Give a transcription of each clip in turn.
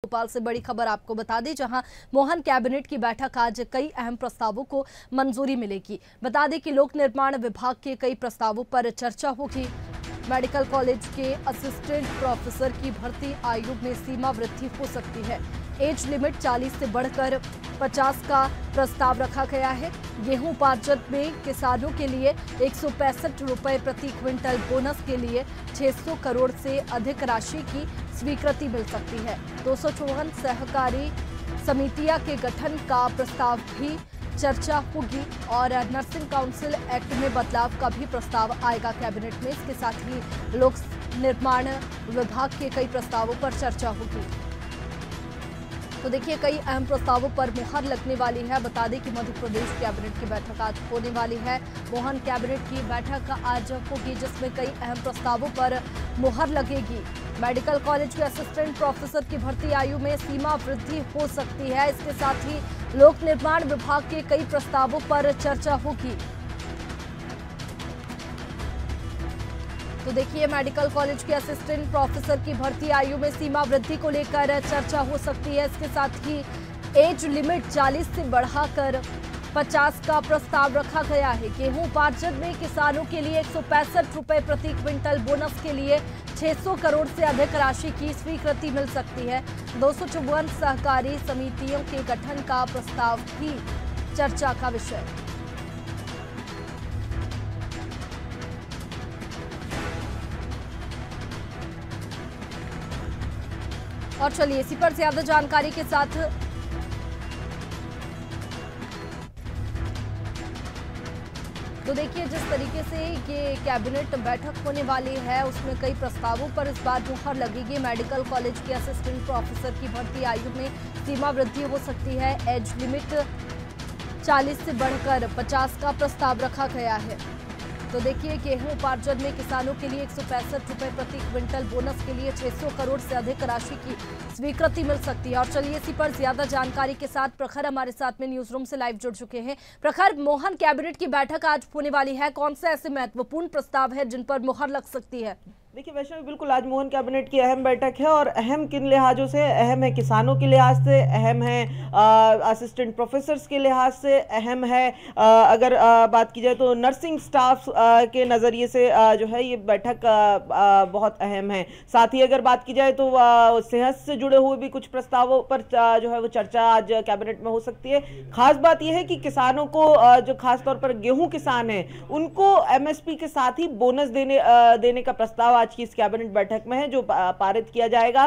भोपाल से बड़ी खबर आपको बता दें, जहां मोहन कैबिनेट की बैठक आज कई अहम प्रस्तावों को मंजूरी मिलेगी। बता दें कि लोक निर्माण विभाग के कई प्रस्तावों पर चर्चा होगी। मेडिकल कॉलेज के असिस्टेंट प्रोफेसर की भर्ती आयु में सीमा वृद्धि हो सकती है। एज लिमिट 40 से बढ़कर 50 का प्रस्ताव रखा गया है। गेहूं उपार्जन में किसानों के लिए 165 रुपए प्रति क्विंटल, बोनस के लिए 600 करोड़ से अधिक राशि की स्वीकृति मिल सकती है। 254 सहकारी समितियां के गठन का प्रस्ताव भी चर्चा होगी और नर्सिंग काउंसिल एक्ट में बदलाव का भी प्रस्ताव आएगा कैबिनेट में। इसके साथ ही लोक निर्माण विभाग के कई प्रस्तावों पर चर्चा होगी। तो देखिए, कई अहम प्रस्तावों पर मुहर लगने वाली है। बता दें कि मध्य प्रदेश कैबिनेट की बैठक आज होने वाली है। मोहन कैबिनेट की बैठक आज होगी, जिसमें कई अहम प्रस्तावों पर मुहर लगेगी। मेडिकल कॉलेज के असिस्टेंट प्रोफेसर की भर्ती आयु में सीमा वृद्धि हो सकती है। इसके साथ ही लोक निर्माण विभाग के कई प्रस्तावों पर चर्चा होगी। तो देखिए, मेडिकल कॉलेज के असिस्टेंट प्रोफेसर की भर्ती आयु में सीमा वृद्धि को लेकर चर्चा हो सकती है। इसके साथ ही एज लिमिट 40 से बढ़ाकर 50 का प्रस्ताव रखा गया है। गेहूं उपार्जन में किसानों के लिए 165 रुपए प्रति क्विंटल, बोनस के लिए 600 करोड़ से अधिक राशि की स्वीकृति मिल सकती है। 254 सहकारी समितियों के गठन का प्रस्ताव भी चर्चा का विषय। और चलिए इसी पर ज्यादा जानकारी के साथ तो देखिए, जिस तरीके से ये कैबिनेट बैठक होने वाली है उसमें कई प्रस्तावों पर इस बार मुहर लगेगी। मेडिकल कॉलेज के असिस्टेंट प्रोफेसर की भर्ती आयु में सीमा वृद्धि हो सकती है। एज लिमिट 40 से बढ़कर 50 का प्रस्ताव रखा गया है। तो देखिए, गेहूं उपार्जन में किसानों के लिए 165 रुपए प्रति क्विंटल, बोनस के लिए 600 करोड़ से अधिक राशि की स्वीकृति मिल सकती है। और चलिए इसी पर ज्यादा जानकारी के साथ प्रखर हमारे साथ में न्यूज रूम से लाइव जुड़ चुके हैं। प्रखर, मोहन कैबिनेट की बैठक आज होने वाली है, कौन से ऐसे महत्वपूर्ण प्रस्ताव है जिन पर मुहर लग सकती है? देखिए वैष्णवी, बिल्कुल आज मोहन कैबिनेट की अहम बैठक है और अहम किन लिहाजों से अहम है? किसानों के लिहाज से अहम है, असिस्टेंट प्रोफेसर्स के लिहाज से अहम है, अगर बात की जाए तो नर्सिंग स्टाफ के नज़रिए से जो है ये बैठक बहुत अहम है। साथ ही अगर बात की जाए तो सेहत से जुड़े हुए भी कुछ प्रस्तावों पर जो है वो चर्चा आज कैबिनेट में हो सकती है। खास बात यह है कि किसानों को जो खास तौर पर गेहूं किसान हैं उनको MSP के साथ ही बोनस देने का प्रस्ताव आज की इस कैबिनेट बैठक में है, जो पारित किया जाएगा।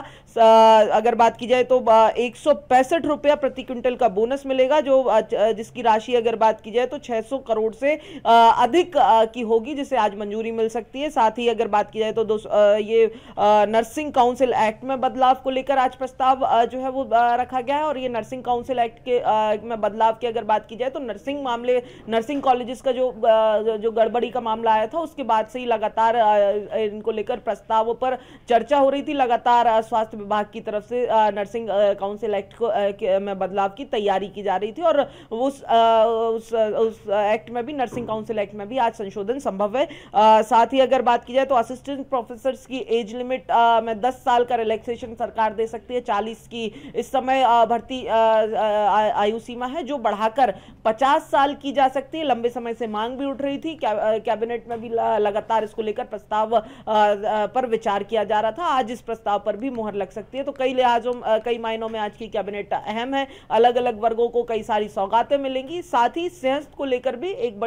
अगर बात की जाए तो 165 रुपया प्रति क्विंटल का बोनस मिलेगा, जिसकी राशि अगर बात की जाए तो 600 करोड़ से अधिक की होगी, जिसे आज मंजूरी मिल सकती है। साथ ही अगर बात की जाए तो ये नर्सिंग काउंसिल एक्ट में बदलाव को लेकर आज प्रस्ताव जो है वो रखा गया है। और ये नर्सिंग काउंसिल एक्ट के में बदलाव की अगर बात की जाए तो नर्सिंग कॉलेजेस का जो गड़बड़ी का मामला आया था उसके बाद से ही लगातार इनको लेकर प्रस्तावों पर चर्चा हो रही थी। लगातार स्वास्थ्य विभाग की तरफ से नर्सिंग काउंसिल एक्ट में बदलाव की तैयारी की जा रही थी और उस एक्ट में भी, नर्सिंग काउंसिल एक्ट में भी आज संशोधन संभव है। साथ ही अगर बात की जाए तो असिस्टेंट प्रोफेसर्स की एज लिमिट में 10 साल का रिलैक्सेशन सरकार दे सकती है। 40 की इस समय भर्ती आयु सीमा है, जो बढ़ाकर 50 साल की जा सकती है। लंबे समय से मांग भी उठ रही थी, कैबिनेट में भी लगातार इसको लेकर प्रस्ताव पर विचार किया जा रहा था। आज इस प्रस्ताव पर भी मुहर लग सकती है। तो कई मायनों में आज की कैबिनेट अहम है। अलग अलग वर्गों को कई सारी सौगातें मिलेंगी। साथ ही सेहत को लेकर भी एक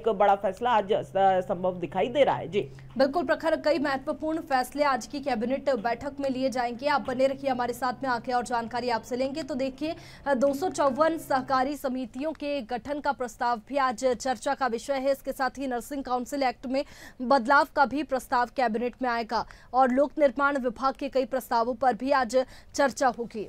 बड़ा फैसला आज संभव दिखाई दे रहा है। जी बिल्कुल प्रखर, कई महत्वपूर्ण फैसले आज की कैबिनेट बैठक में लिए जाएंगे। आप बने रखिए हमारे साथ में, आके और जानकारी आपसे लेंगे। तो देखिए, 254 सहकारी समितियों के गठन का प्रस्ताव भी आज चर्चा का विषय है। इसके साथ ही नर्सिंग काउंसिल एक्ट में बदलाव का भी प्रस्ताव कैबिनेट में आएगा और लोक निर्माण विभाग के कई प्रस्तावों पर भी आज चर्चा होगी।